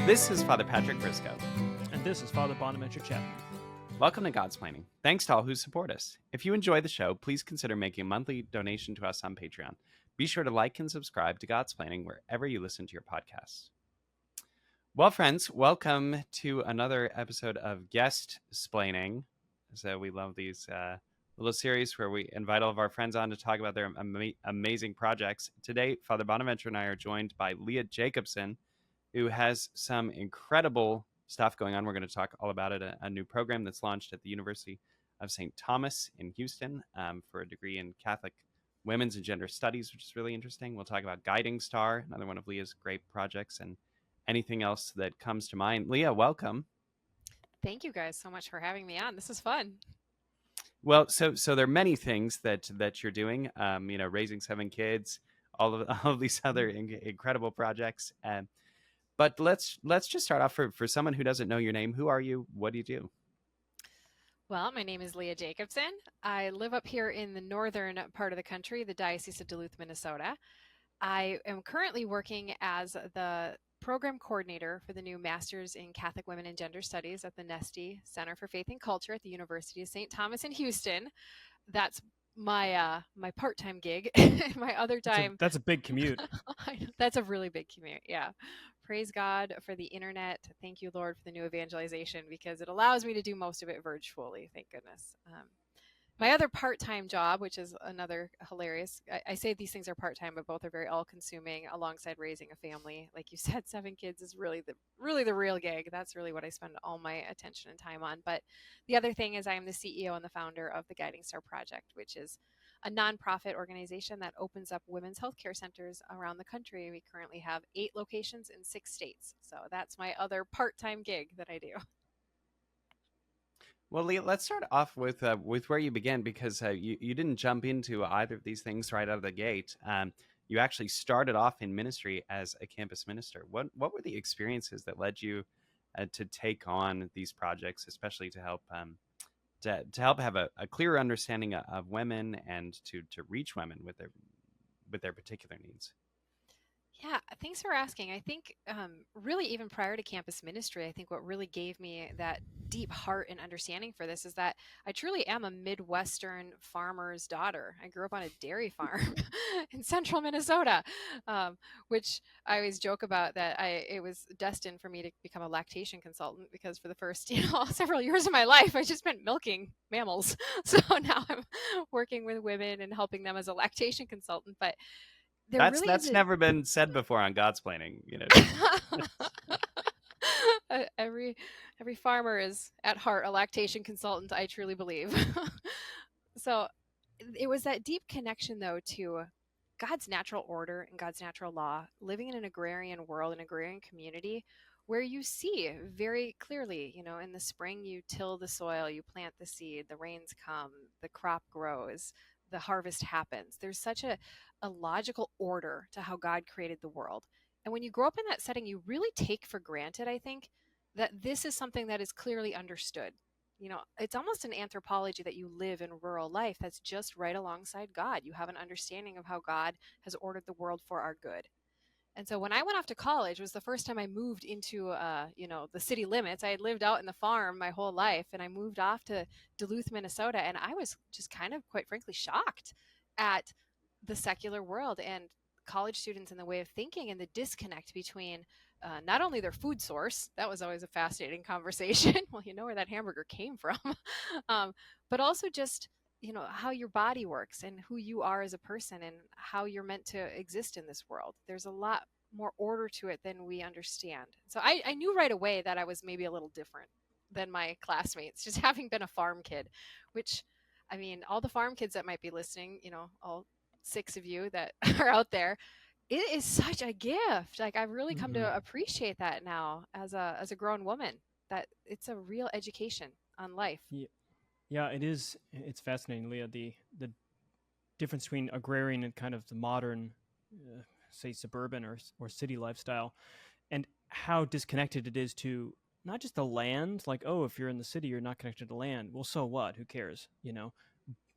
This is Father Patrick Briscoe. And this is Father Bonaventure Chapman. Welcome to Godsplaining. Thanks to all who support us. If you enjoy the show, please consider making a monthly donation to us on Patreon. Be sure to like and subscribe to Godsplaining wherever you listen to your podcasts. Well, friends, welcome to another episode of Guestsplaining. So we love these little series where we invite all of our friends on to talk about their amazing projects. Today, Father Bonaventure and I are joined by Leah Jacobson, who has some incredible stuff going on. We're going to talk all about it, a new program that's launched at the University of St. Thomas in Houston for a degree in Catholic Women's and Gender Studies, which is really interesting. We'll talk about Guiding Star, another one of Leah's great projects, and anything else that comes to mind. Leah, welcome. Thank you guys so much for having me on. This is fun. Well, so there are many things that you're doing, raising 7 kids, all of these other incredible projects. But let's just start off for someone who doesn't know your name. Who are you? What do you do? Well, my name is Leah Jacobson. I live up here in the northern part of the country, the Diocese of Duluth, Minnesota. I am currently working as the program coordinator for the new Masters in Catholic Women and Gender Studies at the Nesti Center for Faith and Culture at the University of St. Thomas in Houston. That's my my part-time gig. My other time. That's a big commute. That's a really big commute. Yeah. Praise God for the internet. Thank you, Lord, for the new evangelization, because it allows me to do most of it virtually. Thank goodness. My other part-time job, which is another hilarious, I say these things are part-time, but both are very all-consuming alongside raising a family. Like you said, 7 kids is really the real gig. That's really what I spend all my attention and time on. But the other thing is I am the CEO and the founder of the Guiding Star Project, which is a nonprofit organization that opens up women's healthcare centers around the country. We currently have 8 locations in 6 states. So that's my other part-time gig that I do. Well, Leah, let's start off with where you began, because you didn't jump into either of these things right out of the gate. You actually started off in ministry as a campus minister. What were the experiences that led you to take on these projects, especially to help have a clearer understanding of women and to reach women with their particular needs? Yeah, thanks for asking. I think really even prior to campus ministry, I think what really gave me that deep heart and understanding for this is that I truly am a Midwestern farmer's daughter. I grew up on a dairy farm in central Minnesota, which I always joke about that it was destined for me to become a lactation consultant, because for the first several years of my life, I just been milking mammals. So now I'm working with women and helping them as a lactation consultant. But that's never been said before on Godsplaining, Every farmer is at heart a lactation consultant, I truly believe. So it was that deep connection, though, to God's natural order and God's natural law, living in an agrarian world, an agrarian community, where you see very clearly, in the spring you till the soil, you plant the seed, the rains come, the crop grows, the harvest happens. There's such a logical order to how God created the world. And when you grow up in that setting, you really take for granted, I think, that this is something that is clearly understood. It's almost an anthropology that you live in rural life that's just right alongside God. You have an understanding of how God has ordered the world for our good. And so when I went off to college, it was the first time I moved into, the city limits. I had lived out in the farm my whole life, and I moved off to Duluth, Minnesota, and I was just kind of, quite frankly, shocked at the secular world and college students and the way of thinking and the disconnect between not only their food source. That was always a fascinating conversation. Well, you know where that hamburger came from, but also just, how your body works and who you are as a person and how you're meant to exist in this world. There's a lot more order to it than we understand. So I knew right away that I was maybe a little different than my classmates, just having been a farm kid, which, I mean, all the farm kids that might be listening, all 6 of you that are out there, it is such a gift. Like, I've really come to appreciate that now as a grown woman, that it's a real education on life. Yeah, it is. It's fascinating, Leah, the difference between agrarian and kind of the modern, say, suburban or city lifestyle, and how disconnected it is to not just the land. Like, oh, if you're in the city, you're not connected to land. Well, so what? Who cares?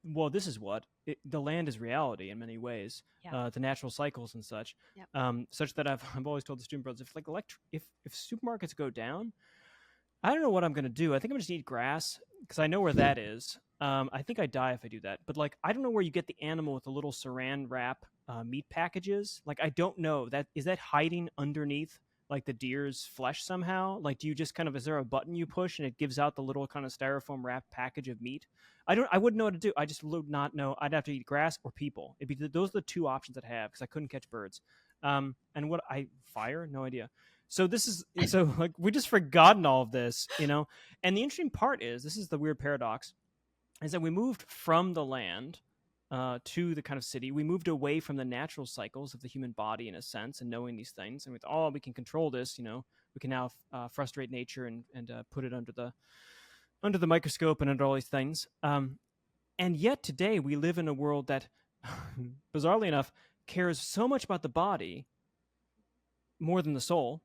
well, this is what the land is reality in many ways, Yeah. the natural cycles and such, Yep. such that I've always told the student brothers, if like if supermarkets go down, I don't know what I'm gonna do. I think I'm just eat grass because I know where that is. I think I die if I do that. But like, I don't know where you get the animal with the little saran wrap meat packages. Like, I don't know that is that hiding underneath like the deer's flesh somehow. Like, do you just kind of is there a button you push and it gives out the little kind of styrofoam wrap package of meat? I wouldn't know what to do. I just would not know. I'd have to eat grass or people. It'd be those are the two options I'd have because I couldn't catch birds. And what I fire? No idea. So this is so like we just forgotten all of this, you know. And the interesting part is this is the weird paradox, is that we moved from the land to the kind of city. We moved away from the natural cycles of the human body in a sense, and knowing these things. And with we can control this, you know, we can now frustrate nature and put it under the microscope and under all these things. And yet today we live in a world that, bizarrely enough, cares so much about the body more than the soul.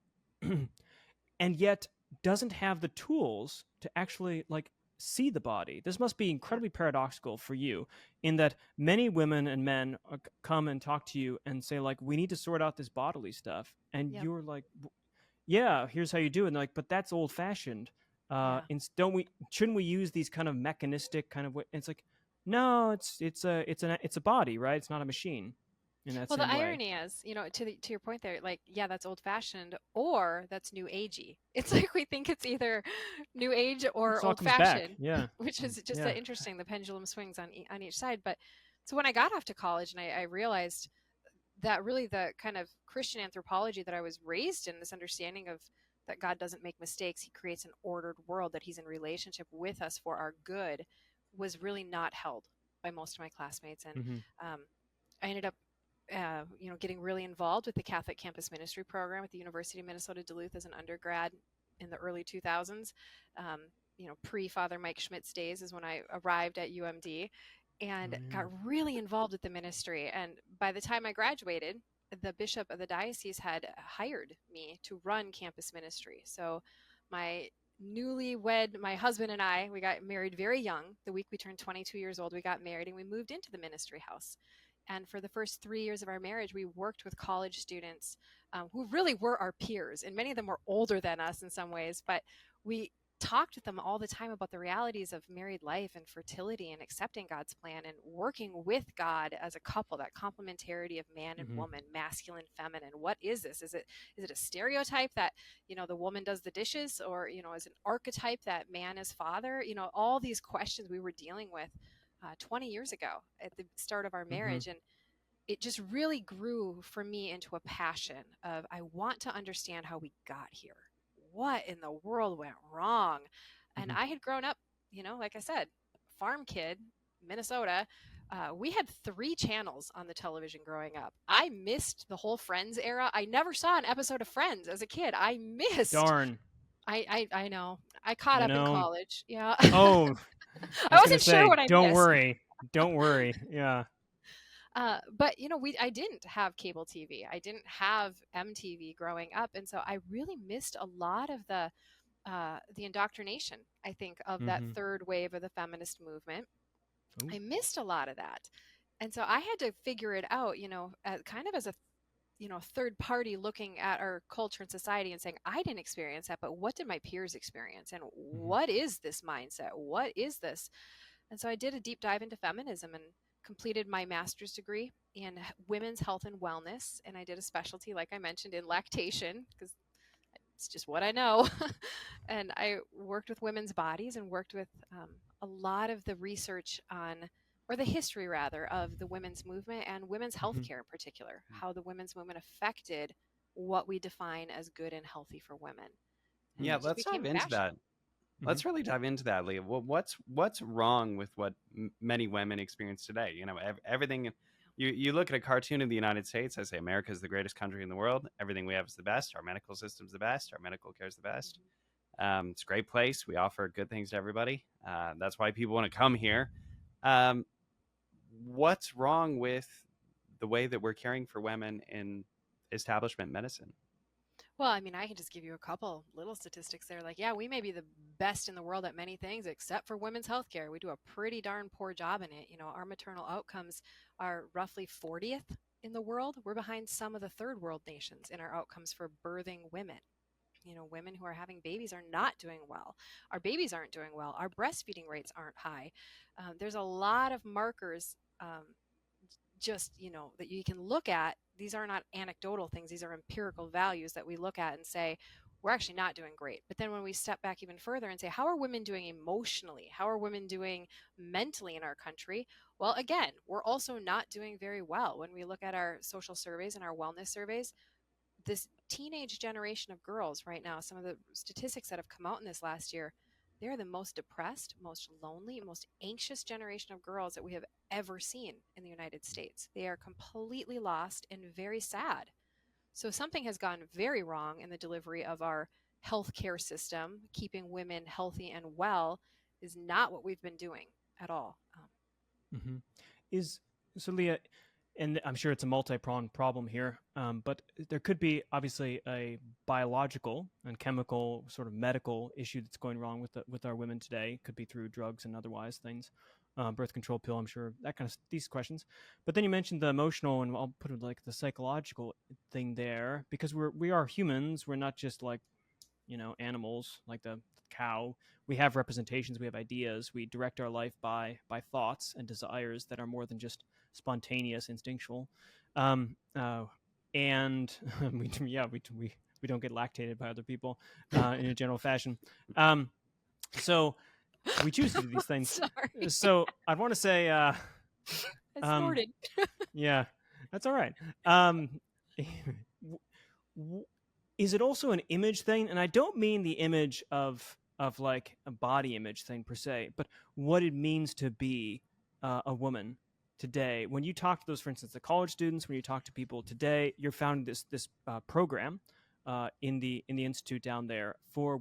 And yet doesn't have the tools to actually like see the body. This must be incredibly paradoxical for you in that many women and men come and talk to you and say like, we need to sort out this bodily stuff. And Yep. you're like, yeah, here's how you do it. And they're like, but that's old fashioned. Shouldn't we use these kind of mechanistic kind of way? And it's like, no, it's a body, right? It's not a machine. Well, the irony is, you know, to your point there, like, yeah, that's old fashioned or that's new agey. It's like we think it's either new age or old fashioned, yeah, which is just interesting. The pendulum swings on each side. But so when I got off to college and I realized that really the kind of Christian anthropology that I was raised in, this understanding of that God doesn't make mistakes, he creates an ordered world, that he's in relationship with us for our good, was really not held by most of my classmates. And I ended up getting really involved with the Catholic Campus Ministry program at the University of Minnesota Duluth as an undergrad in the early 2000s. Pre-Father Mike Schmidt's days is when I arrived at UMD and got really involved with the ministry. And by the time I graduated, the bishop of the diocese had hired me to run campus ministry. So my my husband and I, we got married very young. The week we turned 22 years old, we got married and we moved into the ministry house. And for the first 3 years of our marriage, we worked with college students who really were our peers. And many of them were older than us in some ways, but we talked with them all the time about the realities of married life and fertility and accepting God's plan and working with God as a couple, that complementarity of man and woman, masculine, feminine. What is this? Is it a stereotype that, you know, the woman does the dishes, or, you know, is an archetype that man is father? You know, all these questions we were dealing with 20 years ago at the start of our marriage. And it just really grew for me into a passion of, I want to understand how we got here. What in the world went wrong? And I had grown up, you know, like I said, farm kid, Minnesota. We had 3 channels on the television growing up. I missed the whole Friends era. I never saw an episode of Friends as a kid. I missed. Darn. I know. I caught up in college. Yeah. Oh, I wasn't sure what I missed. Don't worry. Yeah. But you know, I didn't have cable TV. I didn't have MTV growing up, and so I really missed a lot of the indoctrination, I think, of that third wave of the feminist movement. Ooh. I missed a lot of that, and so I had to figure it out. You know, kind of as a third party looking at our culture and society and saying, I didn't experience that, but what did my peers experience, and what is this mindset? What is this? And so I did a deep dive into feminism and completed my master's degree in women's health and wellness. And I did a specialty, like I mentioned, in lactation, because it's just what I know. And I worked with women's bodies and worked with a lot of the research on, or the history rather, of the women's movement and women's health care in particular, how the women's movement affected what we define as good and healthy for women. And yeah, let's dive into that. Let's really dive into that, Leah. Well, what's wrong with what many women experience today? You know, everything. You look at a cartoon of the United States. I say America is the greatest country in the world. Everything we have is the best. Our medical system's the best. Our medical care is the best. It's a great place. We offer good things to everybody. That's why people want to come here. What's wrong with the way that we're caring for women in establishment medicine? Well, I mean, I can just give you a couple little statistics there. Like, yeah, we may be the best in the world at many things except for women's healthcare. We do a pretty darn poor job in it. Our maternal outcomes are roughly 40th in the world. We're behind some of the third world nations in our outcomes for birthing women. Women who are having babies are not doing well. Our babies aren't doing well. Our breastfeeding rates aren't high. There's a lot of markers just that you can look at. These are not anecdotal things, these are empirical values that we look at and say we're actually not doing great. But then when we step back even further and say, how are women doing emotionally, how are women doing mentally in our country? Well, again, we're also not doing very well. When we look at our social surveys and our wellness surveys, this teenage generation of girls right now, some of the statistics that have come out in this last year, they're the most depressed, most lonely, most anxious generation of girls that we have ever seen in the United States. They are completely lost and very sad. So something has gone very wrong in the delivery of our healthcare system. Keeping women healthy and well is not what we've been doing at all. Mm-hmm. So, Leah, and I'm sure it's a multi-pronged problem here, but there could be obviously a biological and chemical sort of medical issue that's going wrong with our women today. It could be through drugs and otherwise things, birth control pill, I'm sure, that kind of these questions. But then you mentioned the emotional, and I'll put it like the psychological thing there, because we are humans. We're not just like animals like the cow. We have representations, we have ideas, we direct our life by thoughts and desires that are more than just spontaneous, instinctual. And we don't get lactated by other people in a general fashion. So we choose to do these things. Sorry. So I'd want to say, I snorted. yeah, that's all right. Is it also an image thing? And I don't mean the image of like a body image thing per se, but what it means to be a woman today. When you talk to those, for instance, the college students, when you talk to people today, you're founding this program in the institute down there for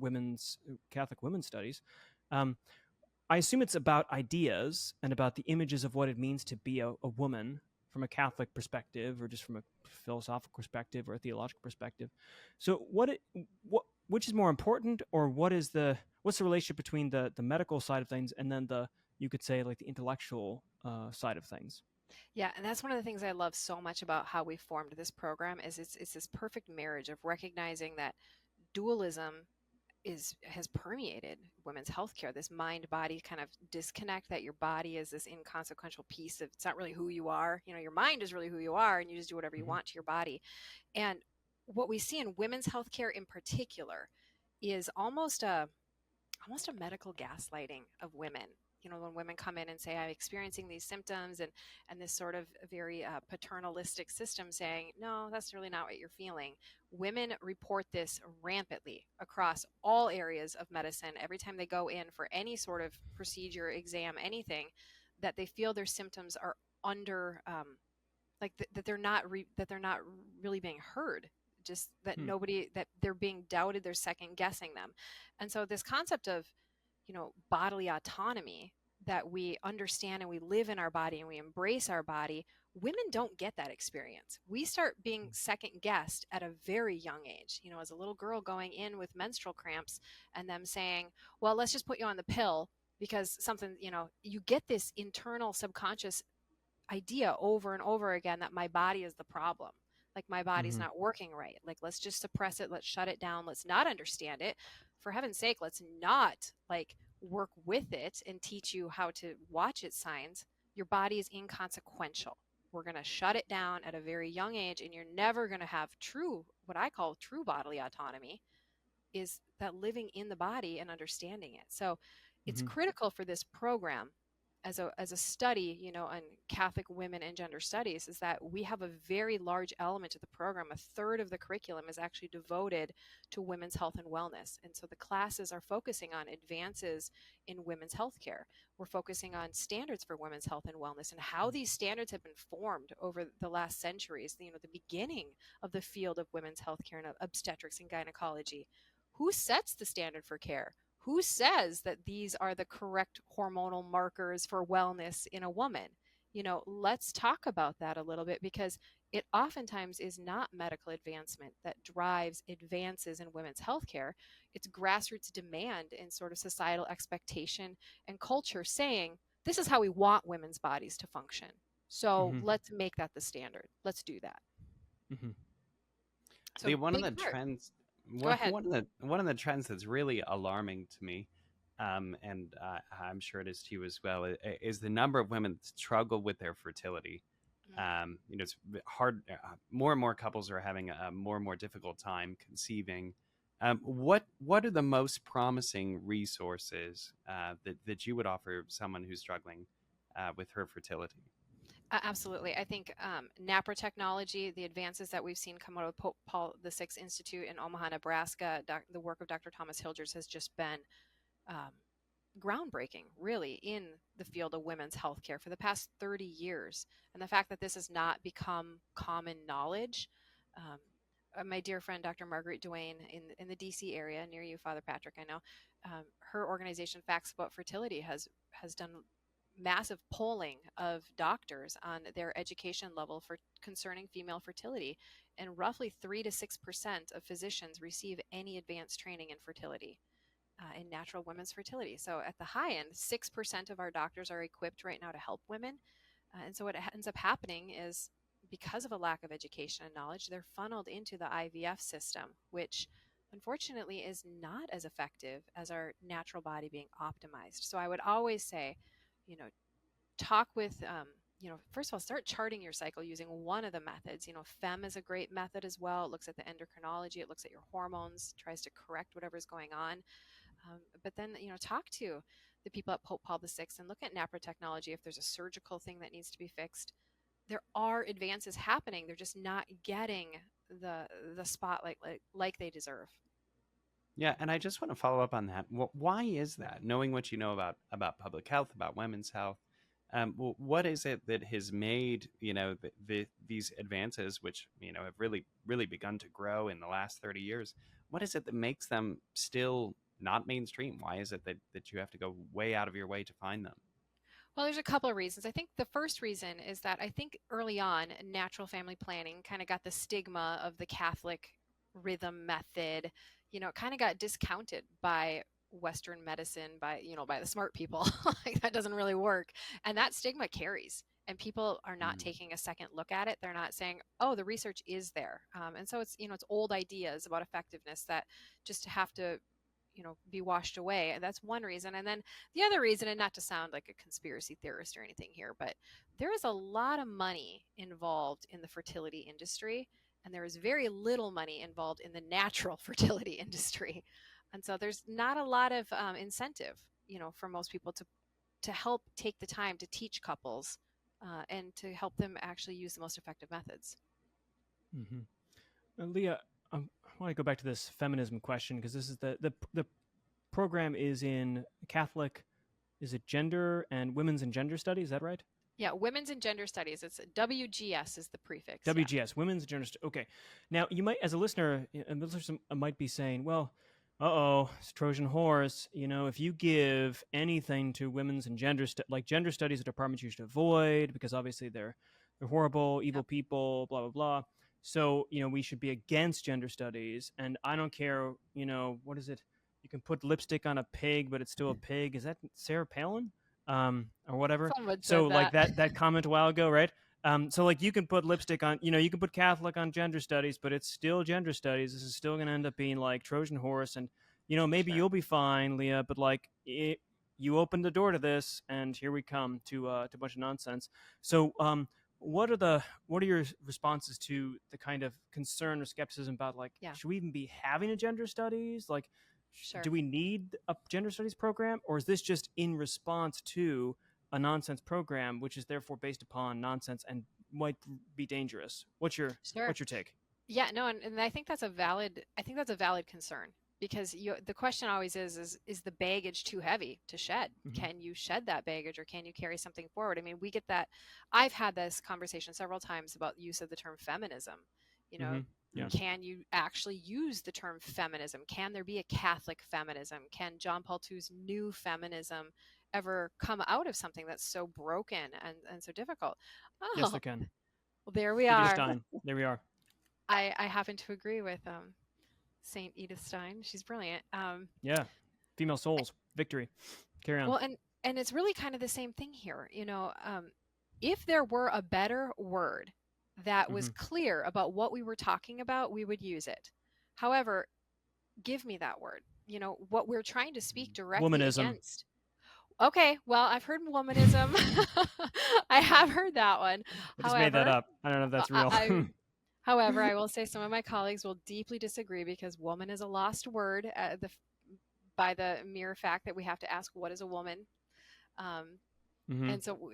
Catholic women's studies. I assume it's about ideas and about the images of what it means to be a woman from a Catholic perspective, or just from a philosophical perspective or a theological perspective. So which is more important, or what's the relationship between the medical side of things and then you could say like the intellectual side of things? Yeah, and that's one of the things I love so much about how we formed this program is it's this perfect marriage of recognizing that dualism has permeated women's healthcare. This mind-body kind of disconnect, that your body is this inconsequential piece of, it's not really who you are. Your mind is really who you are, and you just do whatever you want to your body. And what we see in women's healthcare in particular is almost a medical gaslighting of women. When women come in and say, I'm experiencing these symptoms, and this sort of very paternalistic system saying, no, that's really not what you're feeling. Women report this rampantly across all areas of medicine. Every time they go in for any sort of procedure, exam, anything, that they feel their symptoms are under, that they're not really being heard. Just that that they're being doubted, they're second guessing them. And so this concept of bodily autonomy, that we understand and we live in our body and we embrace our body, women don't get that experience. We start being second guessed at a very young age. As a little girl going in with menstrual cramps and them saying, well, let's just put you on the pill because something, you get this internal subconscious idea over and over again that my body is the problem. Like my body's not working right. Like, let's just suppress it. Let's shut it down. Let's not understand it. For heaven's sake, let's not work with it and teach you how to watch its signs. Your body is inconsequential. We're going to shut it down at a very young age, and you're never going to have what I call true bodily autonomy, is that living in the body and understanding it. So it's critical for this program as a study, on Catholic women and gender studies, is that we have a very large element of the program. A third of the curriculum is actually devoted to women's health and wellness. And so the classes are focusing on advances in women's healthcare. We're focusing on standards for women's health and wellness and how these standards have been formed over the last centuries, the beginning of the field of women's healthcare and obstetrics and gynecology. Who sets the standard for care? Who says that these are the correct hormonal markers for wellness in a woman? let's talk about that a little bit, because it oftentimes is not medical advancement that drives advances in women's healthcare. It's grassroots demand and sort of societal expectation and culture saying, this is how we want women's bodies to function. So let's make that the standard. Let's do that. So One of the big part. trends, Go ahead. one of the trends that's really alarming to me, and I'm sure it is to you as well, is the number of women that struggle with their fertility. It's hard. More and more couples are having a more and more difficult time conceiving. What are the most promising resources that you would offer someone who's struggling with her fertility? Absolutely. I think NAPRA technology, the advances that we've seen come out of Pope Paul VI Institute in Omaha, Nebraska, the work of Dr. Thomas Hilgers has just been groundbreaking, really, in the field of women's healthcare for the past 30 years. And the fact that this has not become common knowledge. My dear friend, Dr. Marguerite Duane in the DC area, near you, Father Patrick, I know, her organization, Facts About Fertility, has done massive polling of doctors on their education level for concerning female fertility, and roughly 3 to 6% of physicians receive any advanced training in fertility, in natural women's fertility. So at the high end, 6% of our doctors are equipped right now to help women. And so what ends up happening is, because of a lack of education and knowledge, they're funneled into the IVF system, which unfortunately is not as effective as our natural body being optimized. So I would always say, talk with, first of all, start charting your cycle using one of the methods. FEM is a great method as well. It looks at the endocrinology, it looks at your hormones, tries to correct whatever's going on. But then, talk to the people at Pope Paul VI and look at NAPRA technology if there's a surgical thing that needs to be fixed. There are advances happening. They're just not getting the spotlight like they deserve. Yeah, and I just want to follow up on that. Why is that? Knowing what you know about public health, about women's health, what is it that has made these advances, which have really begun to grow in the last 30 years? What is it that makes them still not mainstream? Why is it that you have to go way out of your way to find them? Well, there's a couple of reasons. I think the first reason is that I think early on, natural family planning kind of got the stigma of the Catholic rhythm method. It kind of got discounted by Western medicine, by the smart people. Like, that doesn't really work. And that stigma carries. And people are not taking a second look at it. They're not saying, oh, the research is there. And so it's old ideas about effectiveness that just have to be washed away. And that's one reason. And then the other reason, and not to sound like a conspiracy theorist or anything here, but there is a lot of money involved in the fertility industry, and there is very little money involved in the natural fertility industry. And so there's not a lot of incentive, for most people to help take the time to teach couples and to help them actually use the most effective methods. Leah, I want to go back to this feminism question, because this is the program is in Catholic, is it gender and women's and gender studies? Is that right? Yeah, women's and gender studies. It's WGS is the prefix. WGS, yeah. Women's and gender. Okay. Now, you might, as a listener, might be saying, well, it's Trojan horse. If you give anything to women's and gender gender studies, a department you should avoid, because obviously they're horrible, evil people, blah blah blah. So we should be against gender studies. And I don't care. What is it? You can put lipstick on a pig, but it's still a pig. Is that Sarah Palin? Or whatever. So like that comment a while ago, right? So like you can put lipstick on, you can put Catholic on gender studies, but it's still gender studies. This is still going to end up being like Trojan horse, and maybe you'll be fine, Leah, but like you opened the door to this, and here we come to a bunch of nonsense. So what are your responses to the kind of concern or skepticism about should we even be having a gender studies? Like, do we need a gender studies program, or is this just in response to a nonsense program, which is therefore based upon nonsense and might be dangerous? What's your take? Yeah, no, and I think that's a valid concern, because the question always is the baggage too heavy to shed? Mm-hmm. Can you shed that baggage, or can you carry something forward? I mean, we get that. I've had this conversation several times about use of the term feminism. Mm-hmm. Yeah. Can you actually use the term feminism? Can there be a Catholic feminism? Can John Paul II's new feminism ever come out of something that's so broken and so difficult. Yes, Oh, there can. well, there we Edith are. Stein. There we are. I happen to agree with Saint Edith Stein. She's brilliant. Yeah. Female souls. Victory. Carry on. Well, and it's really kind of the same thing here. If there were a better word that was clear about what we were talking about, we would use it. However, give me that word. What we're trying to speak directly Womanism. against. Okay, well, I've heard womanism. I have heard that one. I just made that up. I don't know if that's real. However, I will say some of my colleagues will deeply disagree because woman is a lost word by the mere fact that we have to ask, what is a woman? And so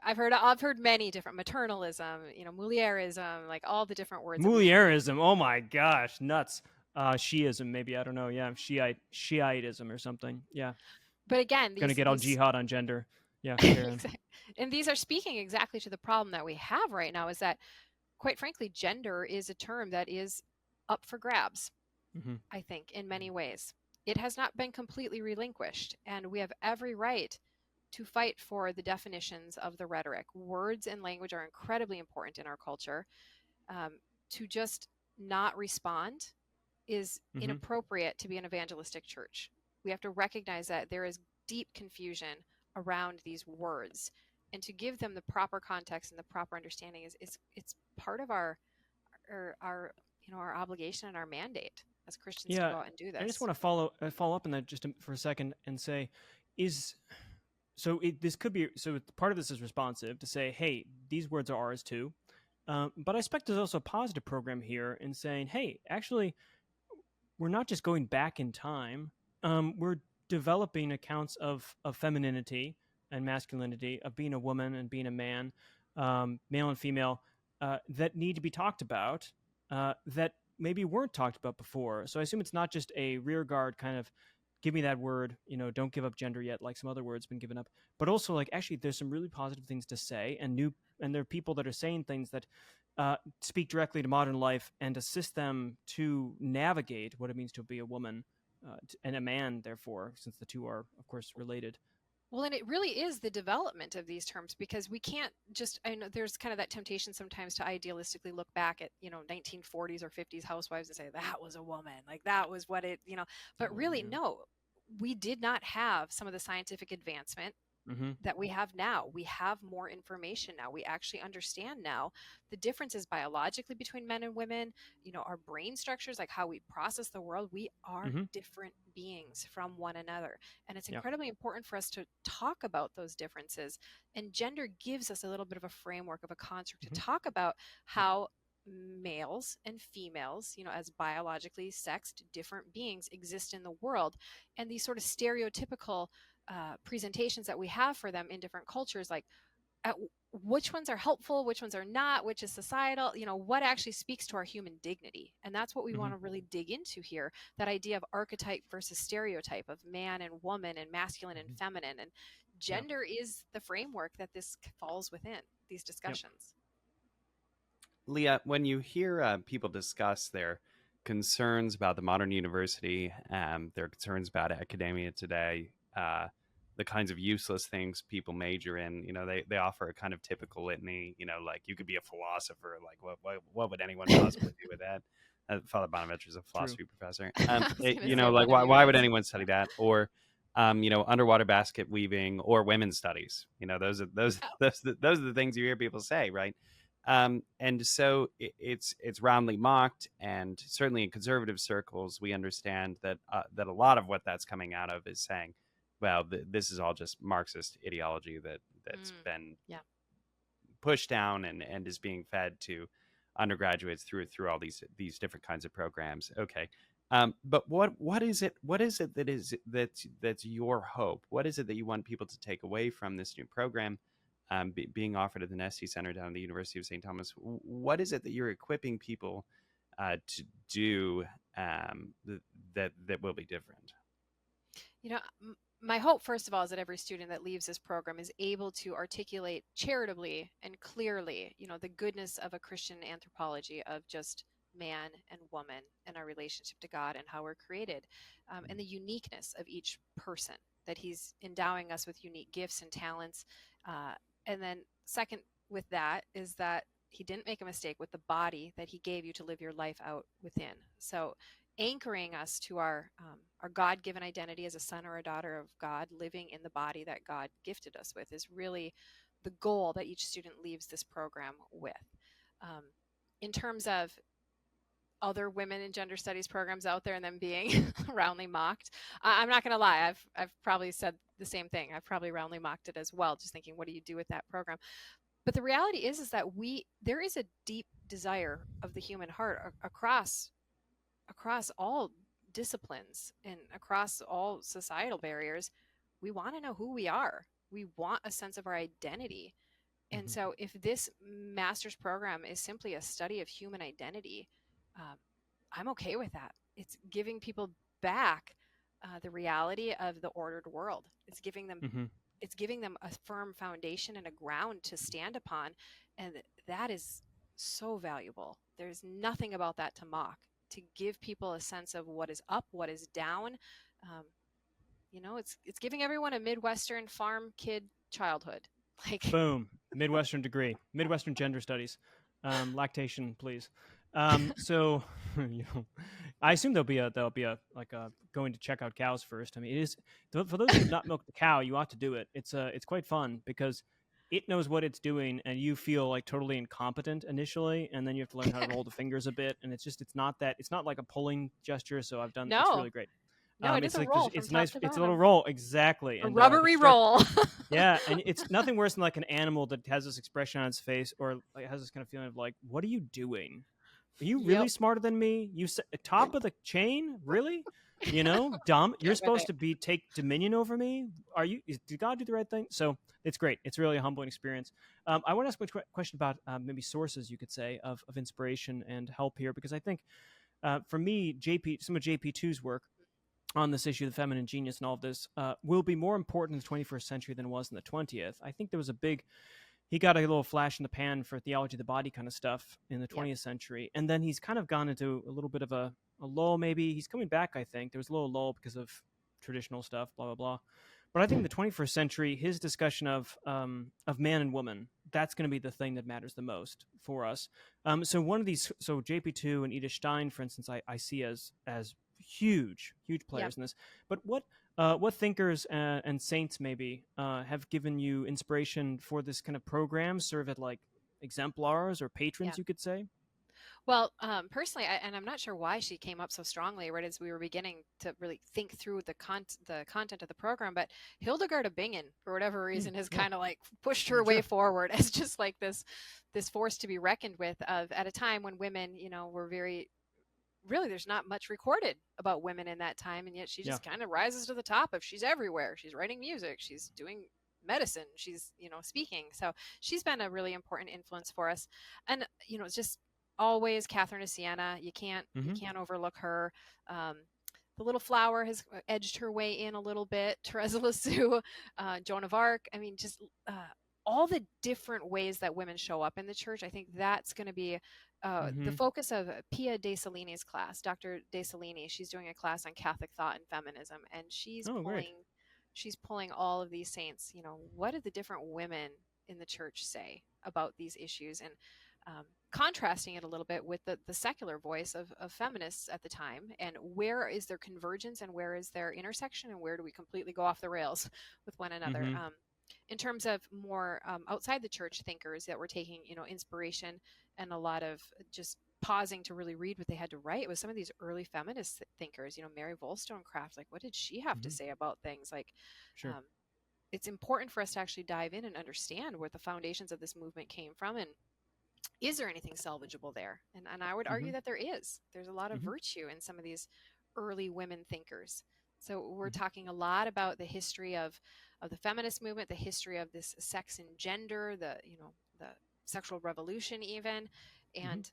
I've heard many different maternalism, mulierism, like all the different words. Mulierism. Oh my gosh, nuts. Shiism, maybe, I don't know. Yeah, Shiitism or something. Yeah. But again, gonna get all jihad on gender. Yeah. Exactly. And these are speaking exactly to the problem that we have right now, is that, quite frankly, gender is a term that is up for grabs. I think in many ways it has not been completely relinquished, and we have every right to fight for the definitions of the rhetoric. Words and language are incredibly important in our culture. To just not respond is inappropriate to be an evangelistic church. We have to recognize that there is deep confusion around these words, and to give them the proper context and the proper understanding it's part of our obligation and our mandate as Christians to go out and do this. I just want to follow up on that just for a second and say, this could be, part of this is responsive to say, hey, these words are ours too. But I expect there's also a positive program here in saying, hey, actually, we're not just going back in time. We're developing accounts of femininity and masculinity, of being a woman and being a man, male and female, that need to be talked about, that maybe weren't talked about before. So I assume it's not just a rear guard kind of, give me that word, don't give up gender yet, like some other words been given up, but also like, actually, there's some really positive things to say, and there are people that are saying things that speak directly to modern life and assist them to navigate what it means to be a woman and a man, therefore, since the two are, of course, related. Well, and it really is the development of these terms, because we can't just, I know there's kind of that temptation sometimes to idealistically look back at, 1940s or 50s housewives and say, that was a woman, like that was what it, but really, no, we did not have some of the scientific advancement that we have now. We have more information now. We actually understand now the differences biologically between men and women, our brain structures, like how we process the world. We are different beings from one another. And it's incredibly important for us to talk about those differences. And gender gives us a little bit of a framework, of a construct to talk about how males and females, as biologically sexed different beings exist in the world. And these sort of stereotypical presentations that we have for them in different cultures, like which ones are helpful, which ones are not, which is societal, what actually speaks to our human dignity. And that's what we want to really dig into here, that idea of archetype versus stereotype, of man and woman and masculine and feminine. And gender is the framework that this falls within, these discussions. Leah, when you hear people discuss their concerns about the modern university, their concerns about academia today, the kinds of useless things people major in, they offer a kind of typical litany, like you could be a philosopher, like what would anyone possibly do with that? Father Bonaventure is a philosophy professor. Why would anyone study that? Or underwater basket weaving or women's studies. Those are the things you hear people say, right? And so it's roundly mocked, and certainly in conservative circles, we understand that a lot of what that's coming out of is saying, well, this is all just Marxist ideology that's been pushed down and is being fed to undergraduates through all these different kinds of programs. Okay, but what is it that's your hope? What is it that you want people to take away from this new program being offered at the Nesti Center down at the University of St. Thomas? What is it that you're equipping people to do that will be different? My hope, first of all, is that every student that leaves this program is able to articulate charitably and clearly, the goodness of a Christian anthropology of just man and woman and our relationship to God and how we're created, and the uniqueness of each person that he's endowing us with unique gifts and talents. And then second with that is that he didn't make a mistake with the body that he gave you to live your life out within. So anchoring us to our God-given identity as a son or a daughter of God, living in the body that God gifted us with, is really the goal that each student leaves this program with. In terms of other women in gender studies programs out there and them being roundly mocked, I'm not going to lie, I've probably said the same thing. I've probably roundly mocked it as well, just thinking, what do you do with that program? But the reality is that there is a deep desire of the human heart across all disciplines and across all societal barriers. We want to know who we are. We want a sense of our identity. And so if this master's program is simply a study of human identity, I'm okay with that. It's giving people back the reality of the ordered world. It's giving them it's giving them a firm foundation and a ground to stand upon. And that is so valuable. There's nothing about that to mock, to give people a sense of what is up, what is down. It's giving everyone a Midwestern farm kid childhood. Like, boom, Midwestern degree, Midwestern gender studies, lactation, please. So, I assume there'll be a going to check out cows first. I mean, it is, for those who have not milked the cow, you ought to do it. It's quite fun because it knows what it's doing, and you feel like totally incompetent initially, and then you have to learn how to roll the fingers a bit, and it's not like a pulling gesture. So I've done. No. It's really great. No, it is a roll. It's nice. It's a little roll, exactly. A rubbery roll. Yeah, and it's nothing worse than like an animal that has this expression on its face, or like has this kind of feeling of like, "What are you doing? Are you really smarter than me? You top of the chain, really? Dumb. You're supposed to take dominion over me. Did God do the right thing?" So it's great. It's really a humbling experience. I want to ask a question about maybe sources, you could say, of inspiration and help here, because I think for me, some of JP2's work on this issue, the feminine genius and all of this, will be more important in the 21st century than it was in the 20th. I think there was he got a little flash in the pan for theology of the body kind of stuff in the 20th century. And then he's kind of gone into a little bit of a lull, maybe. He's coming back, I think. There was a little lull because of traditional stuff, blah, blah, blah. But I think in the 21st century, his discussion of man and woman, that's going to be the thing that matters the most for us. So JP2 and Edith Stein, for instance, I see as huge players in this. But what thinkers and saints maybe have given you inspiration for this kind of program, serve as like exemplars or patrons, you could say? Well, personally, and I'm not sure why she came up so strongly right as we were beginning to really think through the content of the program, but Hildegard of Bingen, for whatever reason, has kind of like pushed her way forward as just like this force to be reckoned with at a time when women, were really, there's not much recorded about women in that time, and yet she just kind of rises to the top of she's everywhere. She's writing music, she's doing medicine, she's speaking. So she's been a really important influence for us. And it's just always Catherine of Siena. You can't overlook her. The Little Flower has edged her way in a little bit. Teresa Lisieux, Joan of Arc. I mean, just all the different ways that women show up in the church. I think that's going to be the focus of Pia De Salini's class. Dr. De Salini, she's doing a class on Catholic thought and feminism, and she's pulling all of these saints. What did the different women in the church say about these issues, and contrasting it a little bit with the secular voice of feminists at the time, and where is their convergence and where is their intersection, and where do we completely go off the rails with one another. In terms of more outside the church thinkers that were taking inspiration and a lot of just pausing to really read what they had to write, it was some of these early feminist thinkers, Mary Wollstonecraft. Like, what did she have to say about things? Like, it's important for us to actually dive in and understand where the foundations of this movement came from, and is there anything salvageable there? And I would argue that there is. There's a lot of virtue in some of these early women thinkers. So we're talking a lot about the history of the feminist movement, the history of this sex and gender, the sexual revolution even. And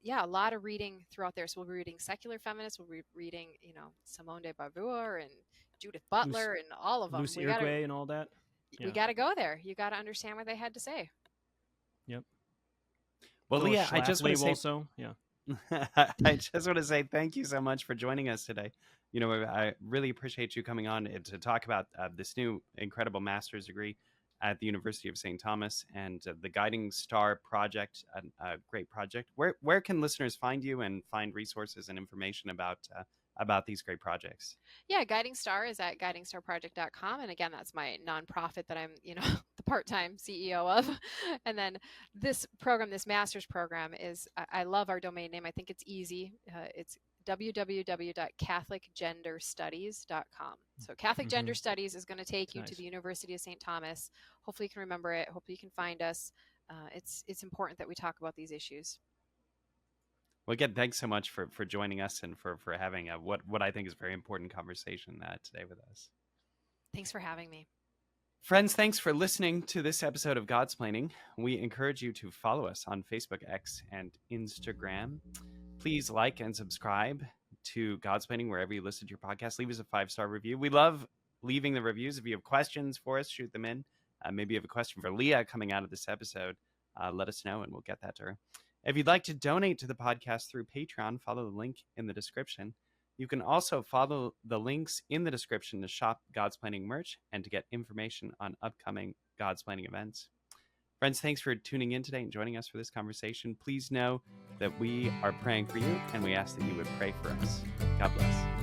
a lot of reading throughout there. So we'll be reading secular feminists, we'll be reading, Simone de Beauvoir and Judith Butler and all of them. Lucy Irigaray and all that. We got to go there. You got to understand what they had to say. Yep. Well, Leah, I just want to say also, I just want to say thank you so much for joining us today. I really appreciate you coming on to talk about this new incredible master's degree at the University of St. Thomas and the Guiding Star Project, a great project. Where can listeners find you and find resources and information about these great projects? Yeah, Guiding Star is at guidingstarproject.com. And again, that's my nonprofit that I'm, the part-time CEO of. And then this program, this master's program I love our domain name. I think it's easy. It's www.catholicgenderstudies.com. So Catholic Gender Studies is going to take you to the University of St. Thomas. Hopefully you can remember it. Hopefully you can find us. It's important that we talk about these issues. Well, again, thanks so much for joining us and for having what I think is a very important conversation today with us. Thanks for having me. Friends, thanks for listening to this episode of Godsplaining. We encourage you to follow us on Facebook, X, and Instagram. Please like and subscribe to Godsplaining wherever you listen to your podcast. Leave us a 5-star review. We love leaving the reviews. If you have questions for us, shoot them in. Maybe you have a question for Leah coming out of this episode. Let us know and we'll get that to her. If you'd like to donate to the podcast through Patreon, follow the link in the description. You can also follow the links in the description to shop Godsplaining merch and to get information on upcoming Godsplaining events. Friends, thanks for tuning in today and joining us for this conversation. Please know that we are praying for you and we ask that you would pray for us. God bless.